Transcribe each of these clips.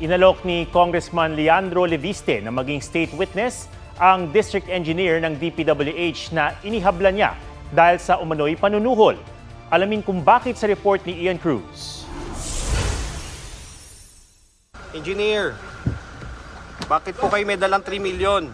Inalok ni Congressman Leandro Leviste na maging state witness ang district engineer ng DPWH na inihabla niya dahil sa umano'y panunuhol. Alamin kung bakit sa report ni Ian Cruz. Engineer, bakit po kayo may dalang 3 million?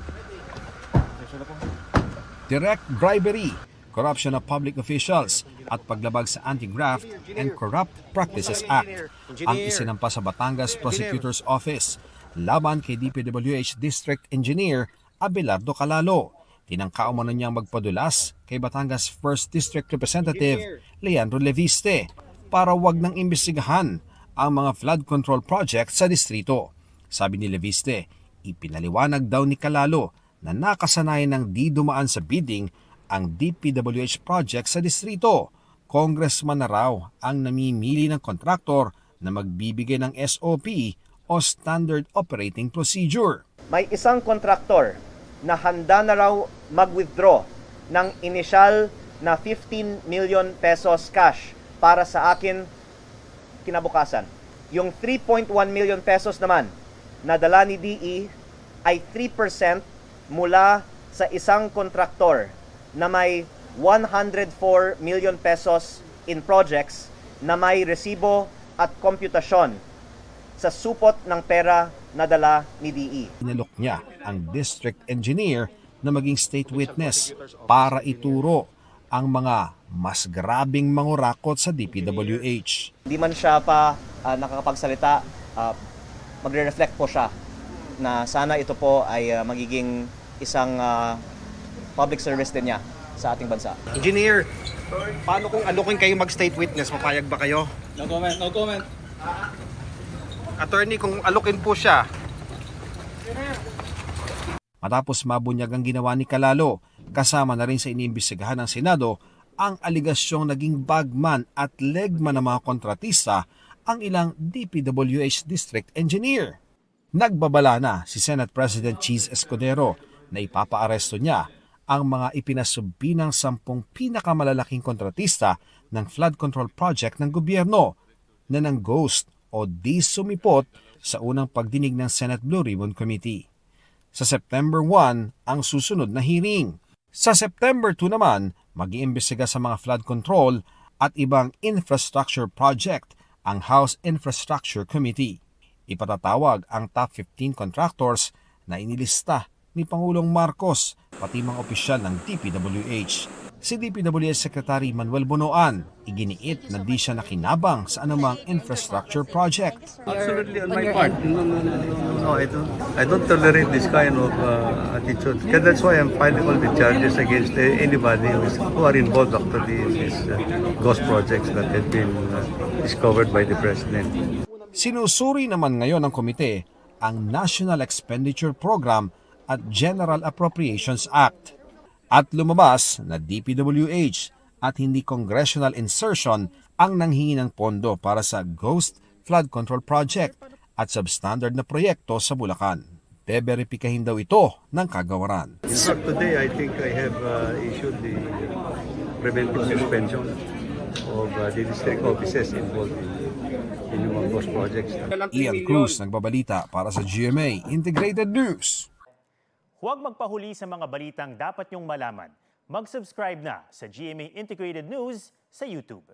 Direct bribery, corruption of public officials at paglabag sa Anti-Graft and Corrupt Practices Act ang isinampa sa Batangas Prosecutor's Office laban kay DPWH District Engineer Abelardo Calalo. Tinangka-umano niyang magpadulas kay Batangas 1st District Representative Leandro Leviste para wag nang imbestigahan ang mga flood control project sa distrito. Sabi ni Leviste, ipinaliwanag daw ni Calalo na nakasanayan ng di dumaan sa bidding ang DPWH project sa distrito. Congressman na raw ang namimili ng kontraktor na magbibigay ng SOP o Standard Operating Procedure. May isang kontraktor na handa na raw mag-withdraw ng initial na 15 million pesos cash para sa akin kinabukasan. Yung 3.1 million pesos naman na dala ni DE ay 3% mula sa isang kontraktor na may 104 million pesos in projects na may resibo at komputasyon sa supot ng pera na dala ni DE. Inalok niya ang district engineer na maging state witness para ituro ang mga mas grabing mangurakot sa DPWH. Hindi man siya pa nakakapagsalita, magre-reflect po siya na sana ito po ay magiging isang public service din niya sa ating bansa. Engineer, paano kung alokin kayo mag-state witness? Papayag ba kayo? No comment, no comment. Attorney, kung alokin po siya. Matapos mabunyag ang ginawa ni Calalo, kasama na rin sa iniimbestigahan ng Senado ang aligasyong naging bagman at legman ng mga kontratista ang ilang DPWH district engineer. Nagbabala na si Senate President Cheese Escudero na ipapaaresto niya ang mga ipinasubbi ng 10 pinakamalalaking kontratista ng flood control project ng gobyerno na nang ghost o di sumipot sa unang pagdinig ng Senate Blue Ribbon Committee. Sa September 1 ang susunod na hearing. Sa September 2 naman, mag-iimbestiga sa mga flood control at ibang infrastructure project ang House Infrastructure Committee. Ipatatawag ang top 15 contractors na inilista ni Pangulong Marcos, pati mga opisyal ng DPWH. Si DPWH Secretary Manuel Bonoan, iginiit na di siya nakinabang sa anumang infrastructure project. Absolutely on my part. No, I don't tolerate this kind of attitude. That's why I'm filing all the charges against anybody who are involved after these ghost projects that have been discovered by the President. Sinusuri naman ngayon ng komite ang National Expenditure Program at General Appropriations Act. At lumabas na DPWH at hindi congressional insertion ang nanghingi ng pondo para sa Ghost Flood Control Project at substandard na proyekto sa Bulacan. Beberipikahin daw ito ng kagawaran. In fact, today I think I have issued the preventive suspension of the district offices involved in yung ghost projects. Ian Cruz nagbabalita para sa GMA Integrated News. Huwag magpahuli sa mga balitang dapat niyong malaman. Mag-subscribe na sa GMA Integrated News sa YouTube.